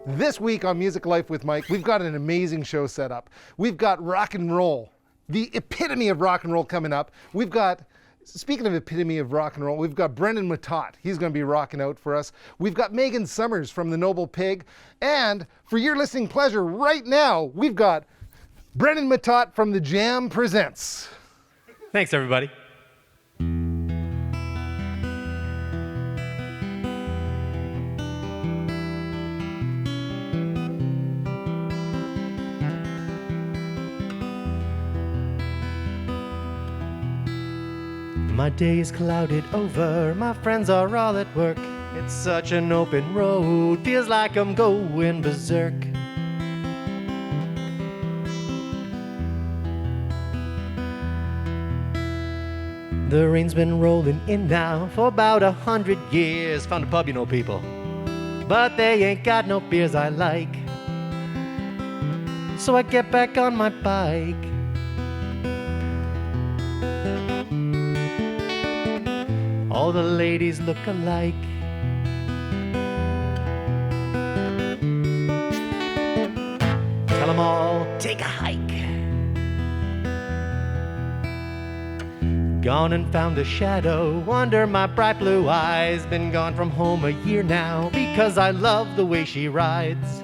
This week on Music Life with Mike, we've got an amazing show set up. We've got rock and roll, the epitome of rock and roll coming up. We've got, speaking of epitome of rock and roll, we've got Brendan Methot. He's going to be rocking out for us. We've got Maeghan Summers from the Noble Pig. And for your listening pleasure right now, we've got Brendan Methot from The Jam Presents. Thanks, everybody. My day is clouded over, my friends are all at work. It's such an open road, feels like I'm going berserk. The rain's been rolling in now for about 100 years. Found a pub, you know, people, but they ain't got no beers I like. So I get back on my bike. All the ladies look alike. Tell them all, take a hike. Gone and found a shadow under my bright blue eyes. Been gone from home a year now because I love the way she rides.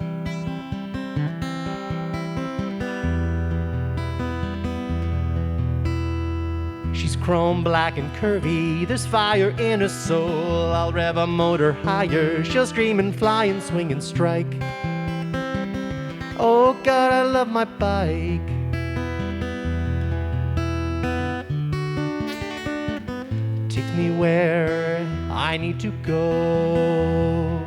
She's chrome black and curvy, there's fire in her soul. I'll rev a motor higher, she'll scream and fly and swing and strike. Oh God, I love my bike. Takes me where I need to go.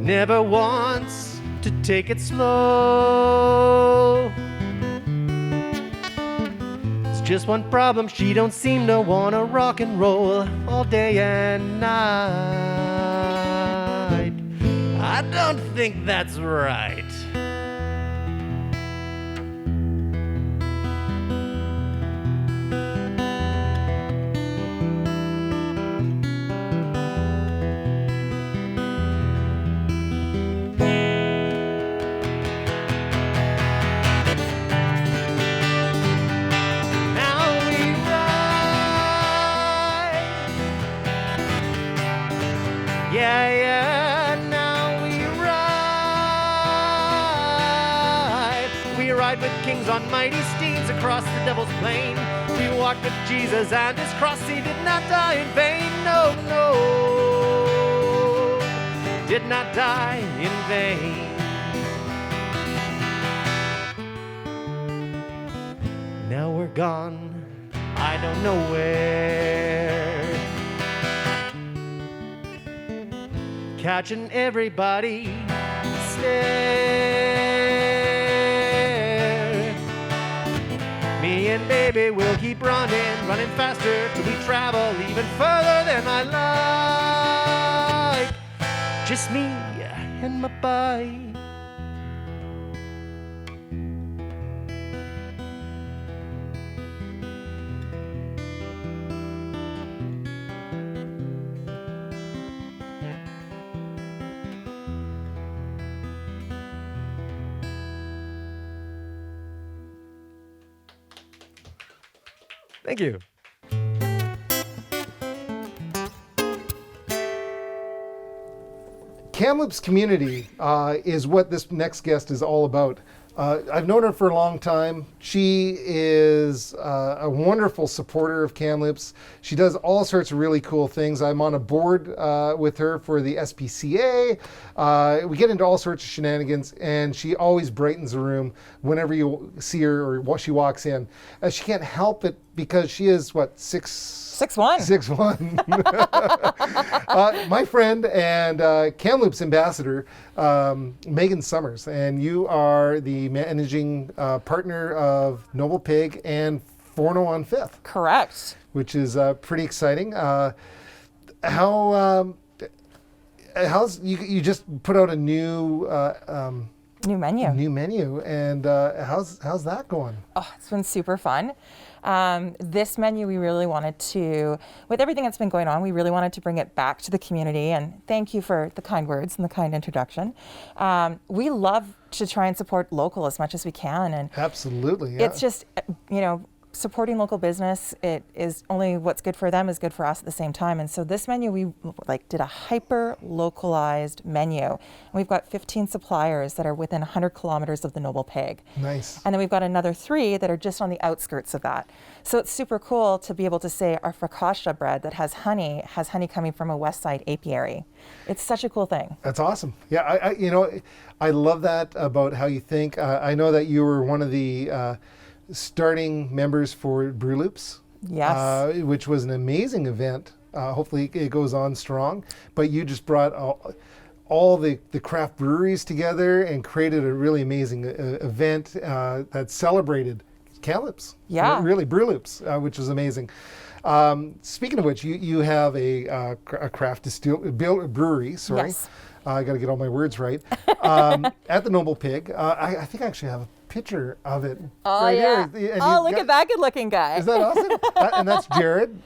Never wants to take it slow. Just one problem, she don't seem to wanna rock and roll all day and night. I don't think that's right. Yeah, now we ride with kings on mighty steeds across the devil's plain. We walk with Jesus and his cross, he did not die in vain. No, no, did not die in vain. Now we're gone, I don't know where. Catching everybody stare. Me and baby will keep running faster till we travel even further than I like. Just me and my bike. Thank you. Kamloops community is what this next guest is all about. I've known her for a long time. She is a wonderful supporter of Kamloops. She does all sorts of really cool things. I'm on a board with her for the SPCA. We get into all sorts of shenanigans, and she always brightens the room whenever you see her or she walks in. She can't help it because she is, what, 6'1". 6'1". My friend and Kamloops ambassador, Maeghan Summers, and you are the managing partner of Noble Pig and Forno on Fifth. Correct. Which is pretty exciting. How's you just put out a new menu, and how's that going? Oh, it's been super fun. This menu, we really wanted to, with everything that's been going on, we really wanted to bring it back to the community. And thank you for the kind words and the kind introduction. We love to try and support local as much as we can. And Absolutely. Yeah. it's just, supporting local business, it is only what's good for them is good for us at the same time. And so this menu, we did a hyper localized menu. And we've got 15 suppliers that are within 100 kilometers of the Noble Pig. Nice. And then we've got another 3 that are just on the outskirts of that. So it's super cool to be able to say our focaccia bread that has honey coming from a West Side apiary. It's such a cool thing. That's awesome. Yeah, I love that about how you think. I know that you were one of the starting members for Brew Loops. Yes. Which was an amazing event. Hopefully it goes on strong. But you just brought all the craft breweries together and created a really amazing event that celebrated Kamloops. Yeah. Really, Brew Loops, which was amazing. Speaking of which, you have a craft brewery. Sorry. Yes. I got to get all my words right. At the Noble Pig. I think I actually have a picture of it. Oh, right yeah. here. Look at that good-looking guy. Is that awesome? And that's Jared?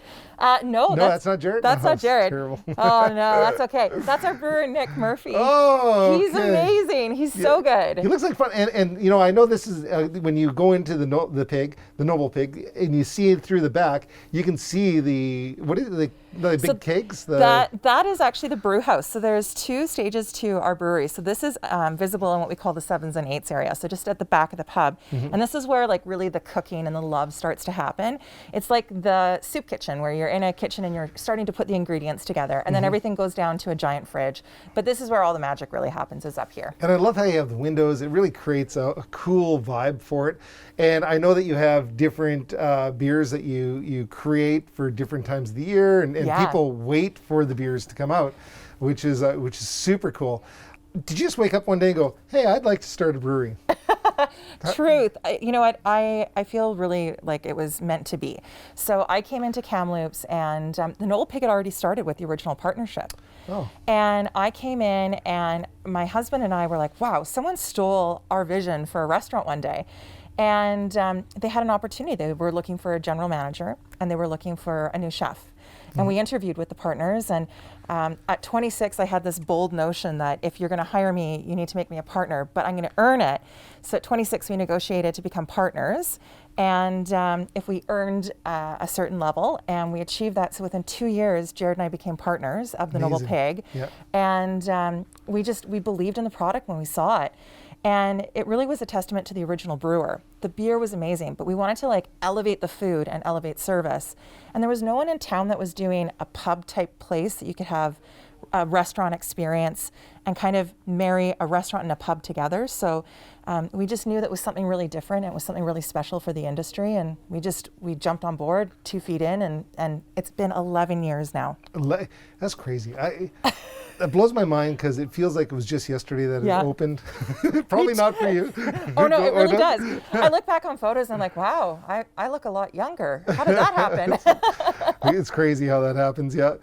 No, that's not Jared? That's Oh, not Jared. terrible. Oh, no, that's okay. That's our brewer, Nick Murphy. Oh, He's okay. amazing. He's so good. He looks like fun. And I know this is, when you go into the Noble Pig, and you see it through the back, you can see the big kegs? That is actually the brew house. So there's 2 stages to our brewery. So this is visible in what we call the 7s and 8s area. So just at the back of the pub. Mm-hmm. And this is where really the cooking and the love starts to happen. It's like the soup kitchen where you're in a kitchen and you're starting to put the ingredients together. And then everything goes down to a giant fridge. But this is where all the magic really happens, is up here. And I love how you have the windows. It really creates a cool vibe for it. And I know that you have different beers that you create for different times of the year, and people wait for the beers to come out, which is super cool. Did you just wake up one day and go, "Hey, I'd like to start a brewery"? Truth. You know what? I feel really like it was meant to be. So I came into Kamloops, and the Noble Pig had already started with the original partnership. Oh. And I came in, and my husband and I were like, wow, someone stole our vision for a restaurant one day. And they had an opportunity. They were looking for a general manager, and they were looking for a new chef. And we interviewed with the partners, and at 26, I had this bold notion that if you're going to hire me, you need to make me a partner, but I'm going to earn it. So at 26, we negotiated to become partners, and if we earned a certain level, and we achieved that, so within 2 years, Jared and I became partners of the Noble Pig, and we believed in the product when we saw it. And it really was a testament to the original brewer. The beer was amazing, but we wanted to elevate the food and elevate service. And there was no one in town that was doing a pub type place that you could have a restaurant experience and kind of marry a restaurant and a pub together. So we just knew that was something really different. It was something really special for the industry. And we jumped on board 2 feet in, and it's been 11 years now. That's crazy. That blows my mind because it feels like it was just yesterday that it opened. Probably not for you. Oh, no, it really does. I look back on photos and I'm like, wow, I look a lot younger. How did that happen? It's crazy how that happens, yeah.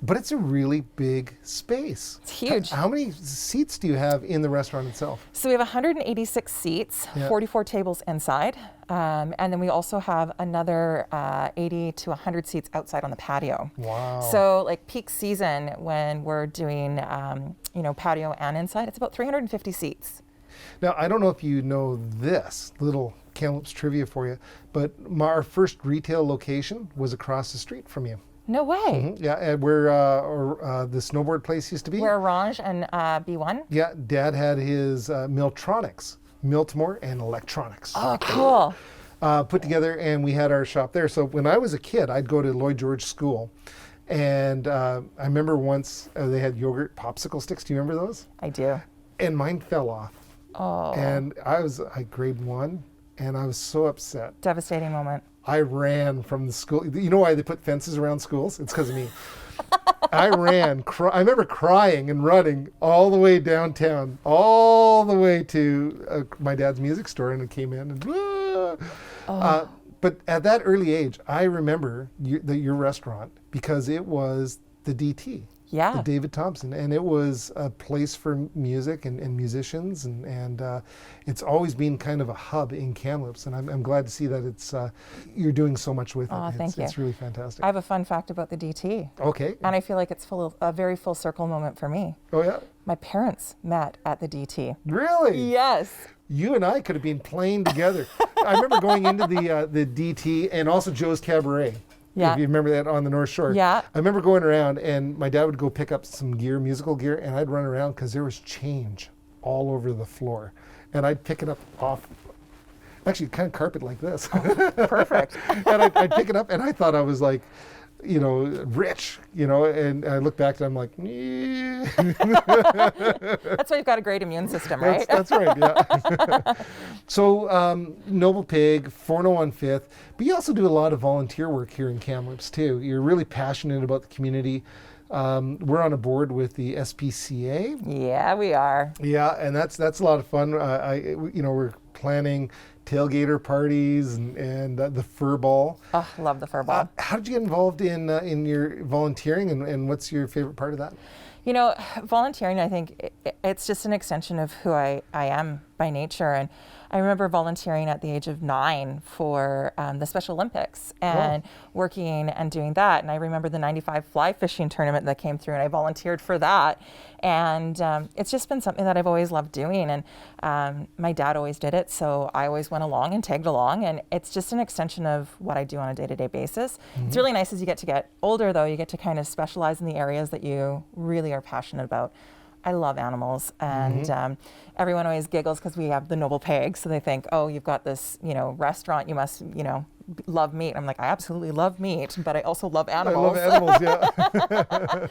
But it's a really big space. It's huge. How many seats do you have in the restaurant itself? So we have 186 seats, 44 tables inside. And then we also have another 80 to 100 seats outside on the patio. Wow. So peak season when we're doing, patio and inside, it's about 350 seats. Now, I don't know if you know this little Kamloops trivia for you, but our first retail location was across the street from you. No way. Mm-hmm. Yeah, where the snowboard place used to be. Where Orange and B1? Yeah, Dad had his Miltronics, Miltimore and Electronics. Oh, cool. Put together, and we had our shop there. So when I was a kid, I'd go to Lloyd George School, and I remember once they had yogurt popsicle sticks. Do you remember those? I do. And mine fell off. Oh. And I was grade 1, and I was so upset. Devastating moment. I ran from the school. You know why they put fences around schools? It's because of me. I ran. I remember crying and running all the way downtown, all the way to my dad's music store, and it came in. And, but at that early age, I remember your restaurant because it was the DT. Yeah. David Thompson, and it was a place for music and musicians, and it's always been kind of a hub in Kamloops, and I'm glad to see that it's you're doing so much with Oh, it. thank you. It's really fantastic. I have a fun fact about the DT. Okay. And I feel like it's a very full circle moment for me. Oh yeah. My parents met at the DT. Really? Yes. You and I could have been playing together. I remember going into the DT and also Joe's Cabaret. Yeah. If you remember that on the North Shore. Yeah. I remember going around, and my dad would go pick up some gear, musical gear, and I'd run around because there was change all over the floor. And I'd pick it up off, actually kind of carpet like this. Perfect. And I'd pick it up, and I thought I was like, you know, rich, you know, and I look back and I'm like, yeah. That's why you've got a great immune system, right? That's right, yeah. So, Noble Pig, Forno on Fifth, but you also do a lot of volunteer work here in Kamloops too. You're really passionate about the community. We're on a board with the SPCA. Yeah, we are. Yeah, and that's a lot of fun. We're planning tailgater parties and the fur ball. Oh, love the fur ball. How did you get involved in your volunteering, and what's your favorite part of that? You know, volunteering, I think it's just an extension of who I am by nature. And I remember volunteering at the age of 9 for the Special Olympics and working and doing that. And I remember the 95 fly fishing tournament that came through, and I volunteered for that. And it's just been something that I've always loved doing. And my dad always did it, so I always went along and tagged along. And it's just an extension of what I do on a day-to-day basis. Mm-hmm. It's really nice as you get older, though, you get to kind of specialize in the areas that you really are passionate about. I love animals, and everyone always giggles because we have the Noble Pig, so they think, oh, you've got this, restaurant, you must, love meat. I'm like, I absolutely love meat, but I also love animals. I love animals, yeah.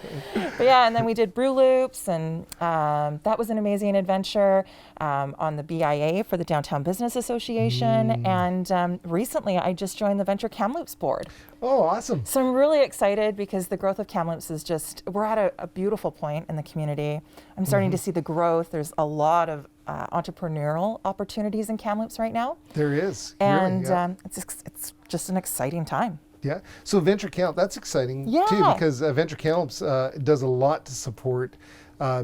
But yeah, and then we did brew loops, and that was an amazing adventure on the BIA for the Downtown Business Association, and recently I just joined the Venture Kamloops board. Oh, awesome. So I'm really excited because the growth of Kamloops is just, we're at a beautiful point in the community. I'm starting to see the growth. There's a lot of entrepreneurial opportunities in Kamloops right now. There is. And really, yeah. it's just an exciting time. Yeah. So Venture Kamloops, that's exciting Yeah. too, because Venture Kamloops does a lot to support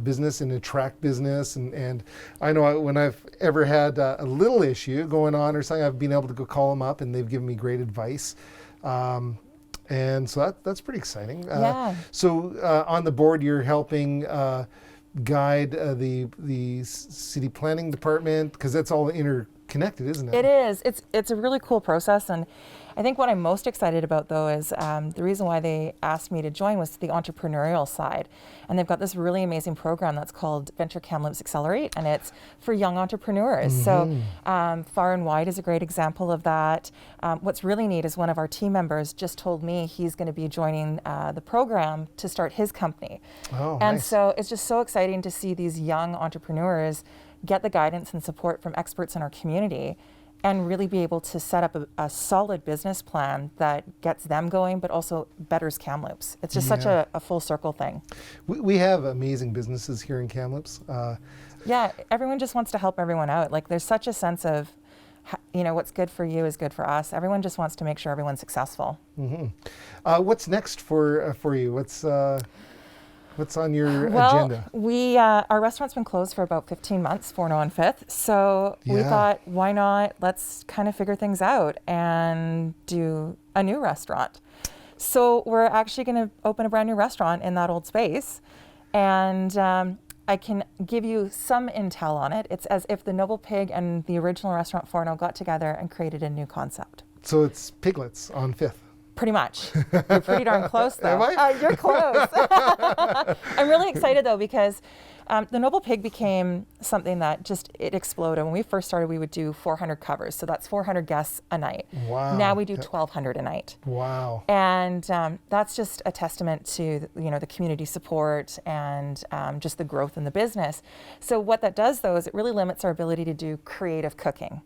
business and attract business. And I know when I've ever had a little issue going on or something, I've been able to go call them up, and they've given me great advice. And so that's pretty exciting. Yeah. So on the board, you're helping guide the city planning department, because that's all interconnected, isn't it? It is. It's a really cool process, and I think what I'm most excited about, though, is the reason why they asked me to join was the entrepreneurial side. And they've got this really amazing program that's called Venture Kamloops Accelerate, and it's for young entrepreneurs. So Far and Wide is a great example of that. What's really neat is one of our team members just told me he's going to be joining the program to start his company. Oh, and nice. so it's just so exciting to see these young entrepreneurs get the guidance and support from experts in our community, and really be able to set up a solid business plan that gets them going, but also betters Kamloops. It's just such a full circle thing. We have amazing businesses here in Kamloops. Yeah, everyone just wants to help everyone out. Like, there's such a sense of, what's good for you is good for us. Everyone just wants to make sure everyone's successful. What's next for you? What's on your agenda? We our restaurant's been closed for about 15 months, Forno on Fifth. So we thought, why not? Let's kind of figure things out and do a new restaurant. So we're actually going to open a brand new restaurant in that old space, and I can give you some intel on it. It's as if the Noble Pig and the original restaurant Forno got together and created a new concept. So it's Piglets on Fifth. Pretty much. You're pretty darn close, though. Am I? You're close. I'm really excited, though, because the Noble Pig became something that it exploded. When we first started, we would do 400 covers. So that's 400 guests a night. Wow. Now we do 1,200 a night. Wow. And that's just a testament to the community support and just the growth in the business. So what that does, though, is it really limits our ability to do creative cooking.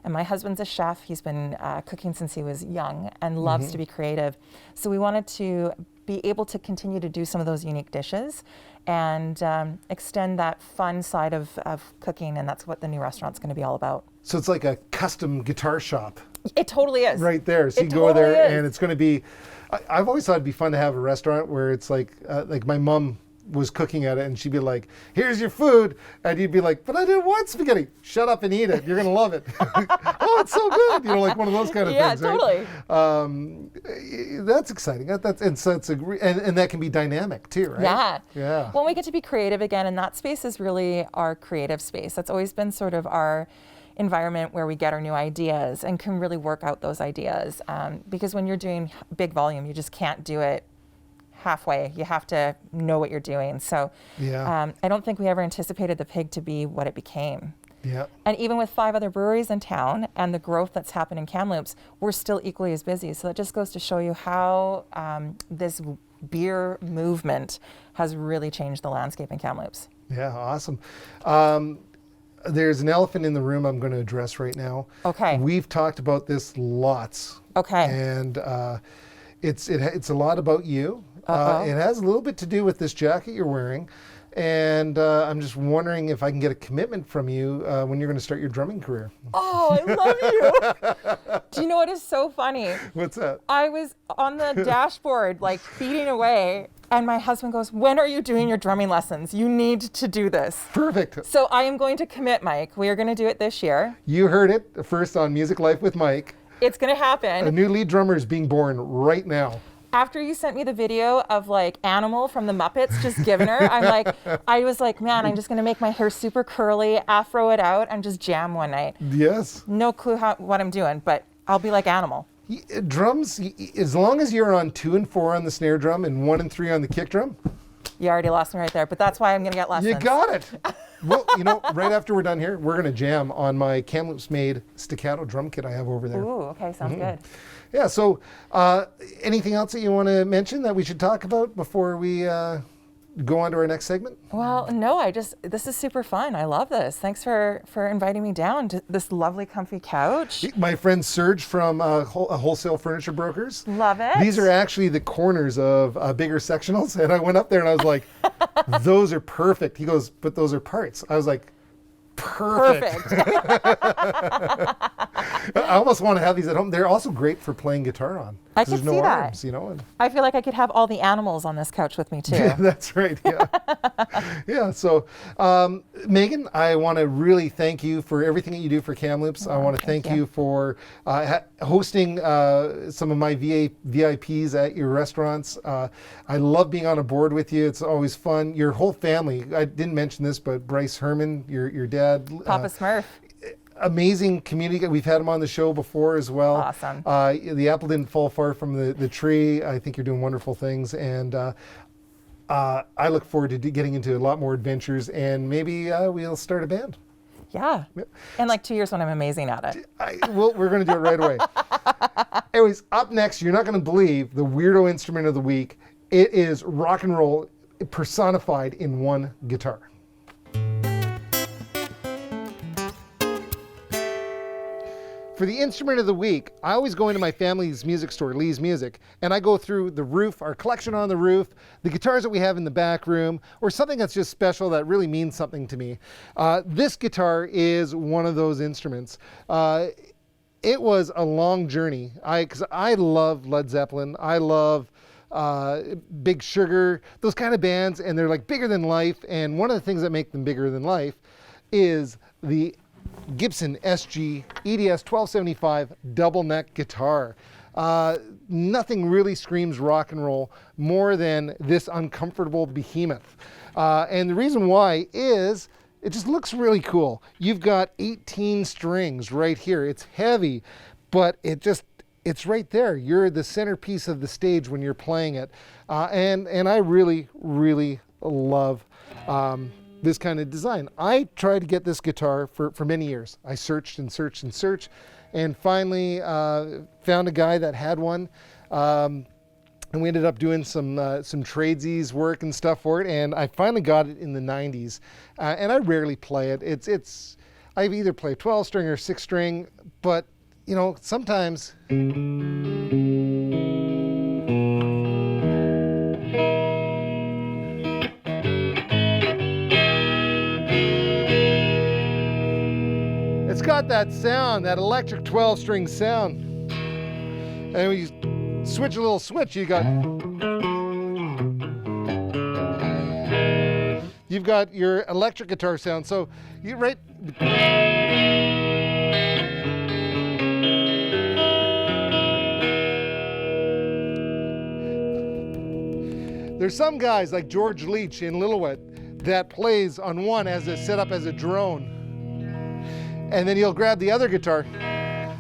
And my husband's a chef. He's been cooking since he was young and loves to be creative. So we wanted to be able to continue to do some of those unique dishes and extend that fun side of cooking, and that's what the new restaurant's going to be all about. So it's like a custom guitar shop It totally is. right there. So It you go totally there is. and it's going to be, I've always thought it'd be fun to have a restaurant where it's like my mom was cooking at it and she'd be like, here's your food. And you'd be like, but I didn't want spaghetti. Shut up and eat it. You're going to love it. Oh, it's so good. You know, like one of those kind of Yeah, things, right? totally. That's exciting. And so and that can be dynamic too, right? Yeah. Yeah. Well, we get to be creative again, and that space is really our creative space. That's always been sort of our environment where we get our new ideas and can really work out those ideas. Because when you're doing big volume, you just can't do it halfway. You have to know what you're doing. So Yeah. I don't think we ever anticipated the pig to be what it became. Yeah. And even with 5 other breweries in town and the growth that's happened in Kamloops, we're still equally as busy. So that just goes to show you how this beer movement has really changed the landscape in Kamloops. Yeah. Awesome. There's an elephant in the room I'm going to address right now. Okay. We've talked about this lots. Okay. And it's a lot about you. Uh-oh. It has a little bit to do with this jacket you're wearing. And I'm just wondering if I can get a commitment from you when you're going to start your drumming career. Oh, I love you. Do you know what is so funny? What's that? I was on the dashboard, like beating away, and my husband goes, when are you doing your drumming lessons? You need to do this. Perfect. So I am going to commit, Mike. We are going to do it this year. You heard it first on Music Life with Mike. It's going to A happen. new lead drummer is being born right now. After you sent me the video of like Animal from the Muppets just giving her, I was like, man, I'm just going to make my hair super curly, afro it out, and just jam one night. Yes. No clue what I'm doing, but I'll be like Animal. Drums, as long as you're on 2 and 4 on the snare drum and 1 and 3 on the kick drum, You already lost me right there, but that's why I'm going to get lessons. you got it. Well, right after we're done here, we're going to jam on my Kamloops made staccato drum kit I have over there. Ooh, okay, sounds good. Yeah, so anything else that you want to mention that we should talk about before we go on to our next segment? Well, no, this is super fun. I love this. Thanks for inviting me down to this lovely comfy couch. My friend Serge from Wholesale Furniture Brokers. Love it. These are actually the corners of bigger sectionals. And I went up there and I was like, those are perfect. He goes, but those are parts. I was like, perfect. I almost want to have these at home. They're also great for playing guitar on. I 'cause could there's see no that. arms, and I feel like I could have all the animals on this couch with me too. Yeah, that's right. Yeah. Yeah. So, Maeghan, I want to really thank you for everything that you do for Kamloops. I want to thank you for hosting some of my VIPs at your restaurants. I love being on a board with you. It's always fun. Your whole family, I didn't mention this, but Bryce Herman, your dad. Papa Smurf. Amazing community. We've had him on the show before as well. Awesome. The apple didn't fall far from the tree. I think you're doing wonderful things. And I look forward to getting into a lot more adventures. And maybe we'll start a band. Yeah. In like 2 years when I'm amazing at it. We're going to do it right away. Anyways, up next, you're not going to believe the weirdo instrument of the week. It is rock and roll personified in one guitar. For the instrument of the week, I always go into my family's music store, Lee's Music, and I go through the roof, our collection on the roof, the guitars that we have in the back room, or something that's just special that really means something to me. This guitar is one of those instruments. It was a long journey, because I love Led Zeppelin. I love Big Sugar, those kind of bands, and they're like bigger than life. And one of the things that make them bigger than life is the Gibson SG EDS 1275 double neck guitar. Nothing really screams rock and roll more than this uncomfortable behemoth. And the reason why is it just looks really cool. You've got 18 strings right here. It's heavy, but it's right there. You're the centerpiece of the stage when you're playing it. And I really, really love this kind of design. I tried to get this guitar for many years. I searched and searched and searched, and finally found a guy that had one. And we ended up doing some tradesies work and stuff for it, and I finally got it in the 90s. And I rarely play it. I either play 12 string or 6 string, but sometimes it's got that sound, that electric 12-string sound. And when you switch a little switch, you've got your electric guitar sound. So you right. There's some guys like George Leach in Lillooet that plays on one as a set up as a drone, and then he'll grab the other guitar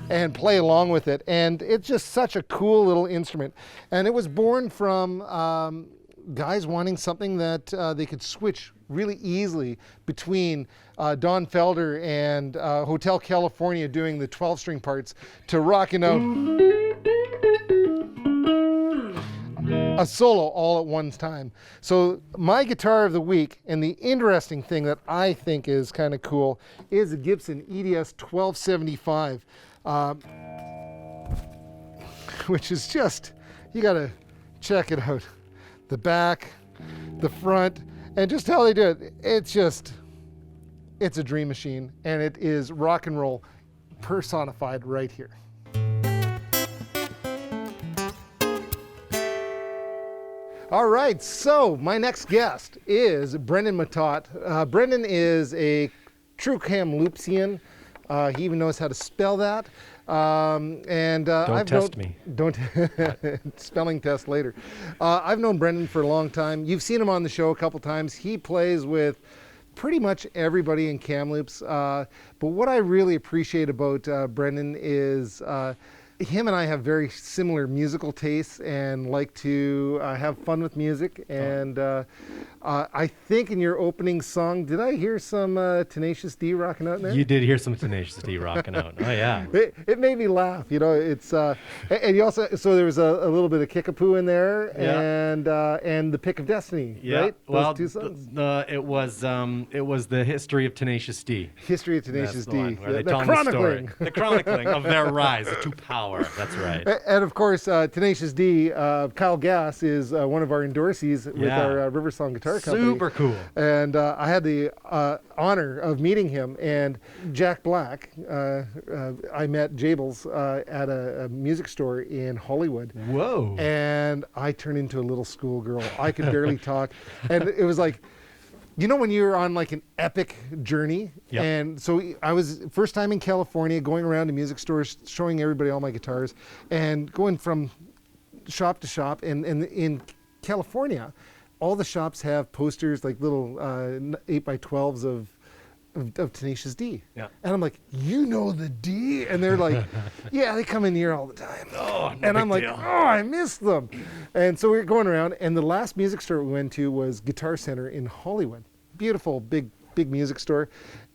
and play along with it, and it's just such a cool little instrument. And it was born from guys wanting something that they could switch really easily between Don Felder and Hotel California doing the 12-string parts to rocking out a solo all at one time. So my guitar of the week, and the interesting thing that I think is kind of cool, is a Gibson EDS 1275, which is just, you gotta check it out. The back, the front, and just how they do it. It's a dream machine, and it is rock and roll personified right here. All right, so my next guest is Brendan Methot. Brendan is a true Kamloopsian. He even knows how to spell that. Don't test me. Don't spelling test later. I've known Brendan for a long time. You've seen him on the show a couple times. He plays with pretty much everybody in Kamloops. But what I really appreciate about Brendan is him and I have very similar musical tastes and like to have fun with music. And I think in your opening song, did I hear some Tenacious D rocking out in there? You did hear some Tenacious D rocking out. Oh, yeah. It made me laugh. You know, it's and you also, so there was a little bit of Kickapoo in there, Yeah. and the Pick of Destiny, Yeah. right? Those Well, two songs. it was the history of Tenacious D. History of Tenacious That's the D. one where they the tell the story. The chronicling of their rise to power. That's right. And of course, Tenacious D, Kyle Gass is one of our endorsees with Yeah. our River Song Guitar Company. Super cool. And I had the honor of meeting him. And Jack Black, I met Jables at a music store in Hollywood. Whoa. And I turned into a little schoolgirl. I could barely talk. And it was like, you know when you're on like an epic journey? Yep. And so I was first time in California, going around to music stores, showing everybody all my guitars, and going from shop to shop. And in California, all the shops have posters, like little 8x12s of Tenacious D. Yeah. And I'm like, you know the D? And they're like, yeah, they come in here all the time. Oh, no and I'm big like, deal. oh, I missed them. And so we were going around, and the last music store we went to was Guitar Center in Hollywood. Beautiful, big music store.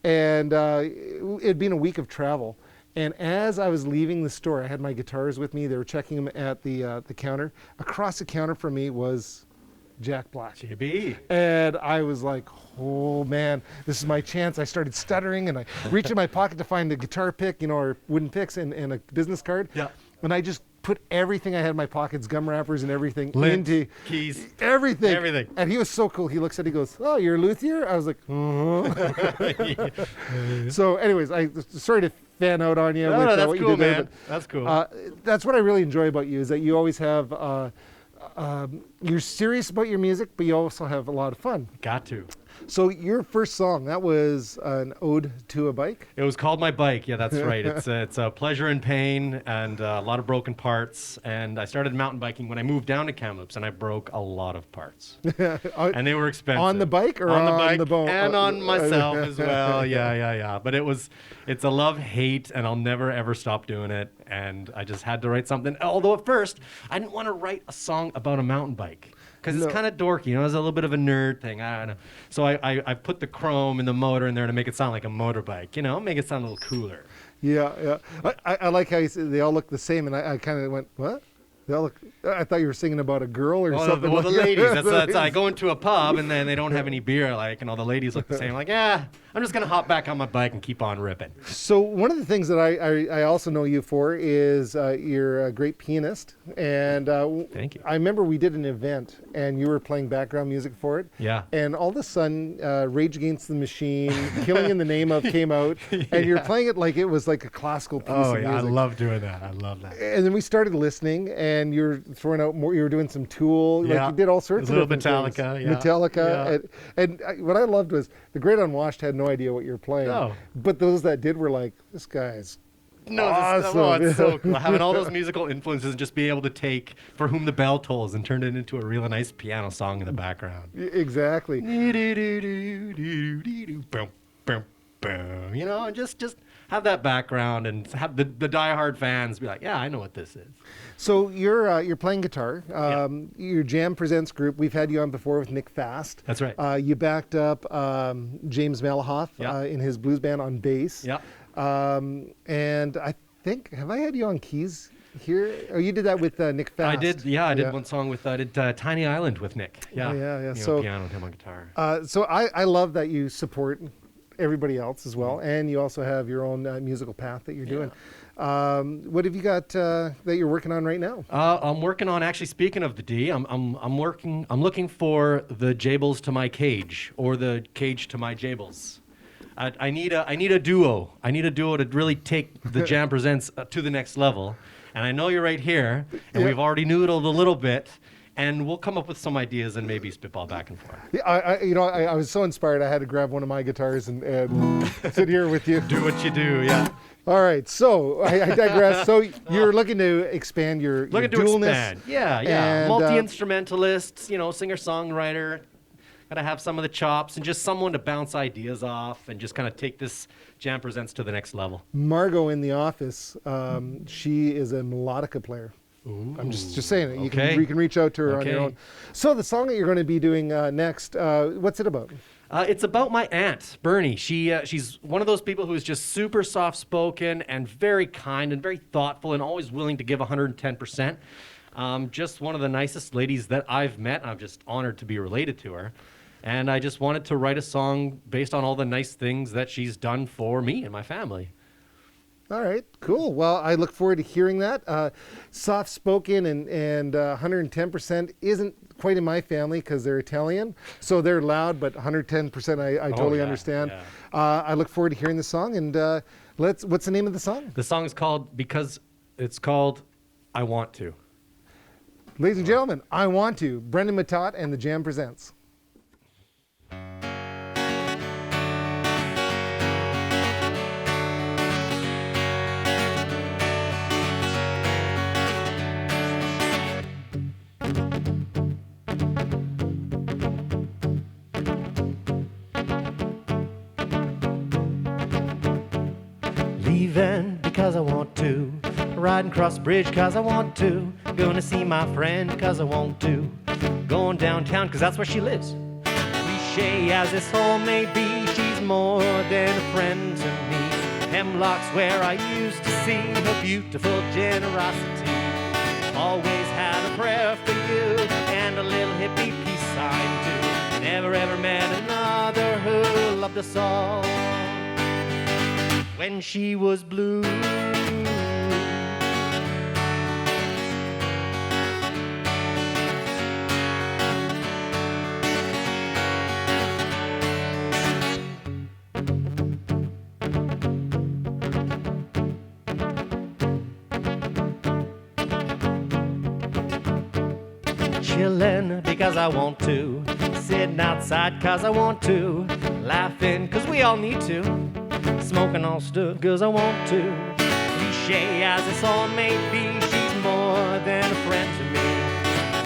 And it'd been a week of travel. And as I was leaving the store, I had my guitars with me. They were checking them at the counter. Across the counter from me was Jack Black. JB. And I was like, oh man, this is my chance. I started stuttering, and I reached in my pocket to find a guitar pick, you know, or wooden picks and a business card. Yeah. And I just put everything I had in my pockets, gum wrappers and everything, Lint, into keys, everything. everything. And he was so cool. He looks at it, he goes, oh, you're a luthier? I was like, So anyways, I sorry to fan out on you. No, with, that's what you cool, did there, man. That's cool. that's what I really enjoy about you, is that you always have, you're serious about your music, but you also have a lot of fun. Got to. So your first song, that was an ode to a bike? It was called My Bike. Yeah, that's right. It's a pleasure and pain and a lot of broken parts. And I started mountain biking when I moved down to Kamloops, and I broke a lot of parts. And they were expensive. On the bike or on the on bike the bone? and on myself as well. Yeah. But it's a love-hate, and I'll never ever stop doing it. And I just had to write something. Although at first, I didn't want to write a song about a mountain bike, because it's kind of dorky, you know, it's a little bit of a nerd thing. I don't know. So I put the chrome in the motor in there to make it sound like a motorbike, you know, make it sound a little cooler. Yeah. I like how you said they all look the same, and I kind of went, what? They all look. I thought you were singing about a girl or something. Well, like the ladies. That's I go into a pub and then they don't have any beer, like, and all the ladies look the same. Like, yeah, I'm just gonna hop back on my bike and keep on ripping. So one of the things that I also know you for is you're a great pianist, and Thank you. I remember we did an event and you were playing background music for it. Yeah. And all of a sudden, Rage Against the Machine, Killing in the Name of came out, and you're playing it like it was like a classical piece Oh of yeah, I music. love doing that. I love that. And then we started listening, and you're throwing out more. You were doing some Tool, Yeah. like you did all sorts A of little different Metallica, things. yeah. Metallica, and what I loved was the Great Unwashed had no idea what you were playing. No. But those that did were like, this guy's No, awesome. it's so cool. Having all those musical influences and just be able to take For Whom the Bell Tolls and turn it into a really nice piano song in the background. Exactly. You know, and just have that background and have the diehard fans be like, yeah, I know what this is. So you're playing guitar. Your Jam Presents group. We've had you on before with Nick Fast. That's right. You backed up James Malahoff Yeah. in his blues band on bass. Yeah. And I think, have I had you on keys here? Oh, you did that with Nick Fast. I did. Yeah, I did one song with I did Tiny Island with Nick. Yeah. Yeah. You know, So piano and him on guitar. So I love that you support everybody else as well, and you also have your own musical path that you're doing. What have you got that you're working on right now? I'm working on, actually, speaking of the D, I'm looking for the Jables to my cage, or the cage to my Jables. I need a duo. I need a duo to really take the Jam Presents to the next level. And I know you're right here, and we've already noodled a little bit, and we'll come up with some ideas and maybe spitball back and forth. Yeah, I was so inspired. I had to grab one of my guitars and sit here with you. Do what you do, yeah. All right, so I digress. So you're looking to expand your Looking to dualness. expand. Yeah. And, Multi-instrumentalist, singer-songwriter. Gotta have some of the chops and just someone to bounce ideas off and just kind of take this Jam Presents to the next level. Margot in the office, she is a melodica player. Ooh, I'm just saying it. You okay. can reach out to her on your Okay. own. So the song that you're going to be doing next, what's it about? It's about my aunt, Bernie. She's one of those people who is just super soft-spoken and very kind and very thoughtful and always willing to give 110%. Just one of the nicest ladies that I've met. I'm just honored to be related to her. And I just wanted to write a song based on all the nice things that she's done for me and my family. All right, cool. Well, I look forward to hearing that. Soft-spoken and 110% isn't quite in my family because they're Italian. So they're loud, but 110% I totally understand. Yeah. I look forward to hearing the song. And what's the name of the song? The song is called I Want To. Ladies and gentlemen, I Want To. Brendan Methot and the Jam Presents. Leaving because I want to. Riding across the bridge because I want to. Going to see my friend because I want to. Going downtown because that's where she lives. Cliche as this all may be, she's more than a friend to me. Hemlock's where I used to see her beautiful generosity. Always had a prayer for you and a little hippie peace sign too. Never ever met another who loved us all when she was blue. Chillin' because I want to. Sitting outside cause I want to. Laughing cause we all need to. Smoking all stuff cause I want to. Cliche as this all may be, she's more than a friend to me.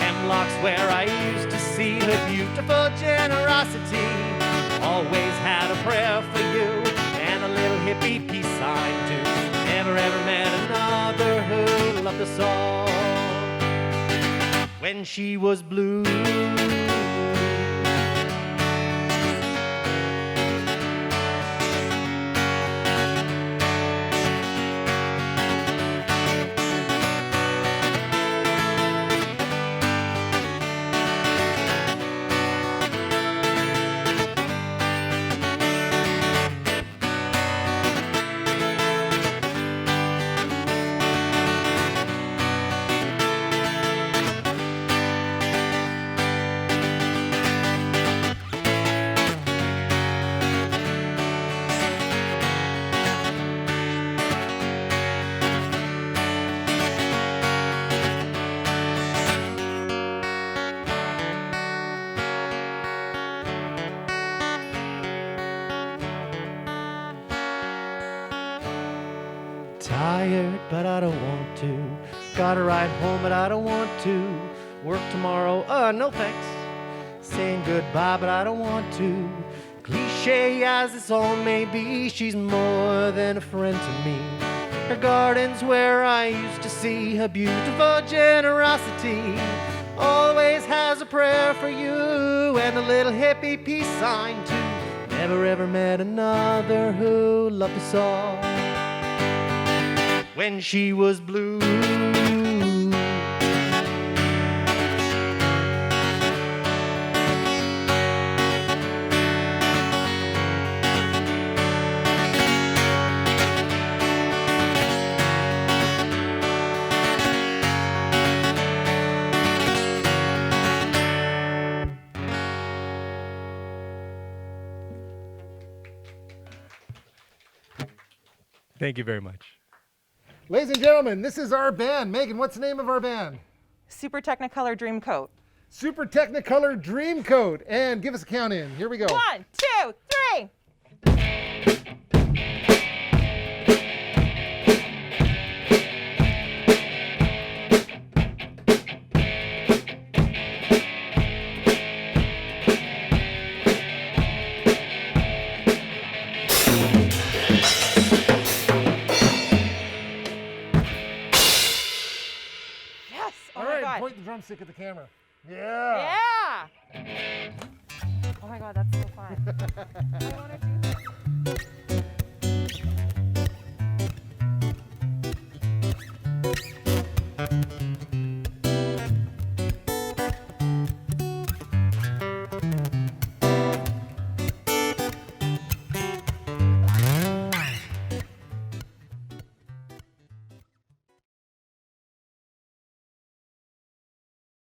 Hemlock's where I used to see her beautiful generosity. Always had a prayer for you and a little hippie peace sign too. Never ever met another who loved us all when she was blue. tired, but I don't want to. Gotta ride home, but I don't want to. Work tomorrow, no thanks. Saying goodbye, but I don't want to. Cliche as this all may be, she's more than a friend to me. Her garden's where I used to see her beautiful generosity. Always has a prayer for you and a little hippie peace sign too. Never ever met another who loved us all when she was blue. Thank you very much. Ladies and gentlemen, this is our band. Maeghan, what's the name of our band? Super Technicolor Dreamcoat. Super Technicolor Dreamcoat. And give us a count in. Here we go. 1, 2, 3. All right, point the drumstick at the camera. Yeah. Yeah. Oh my God, that's so fun. I want to do that.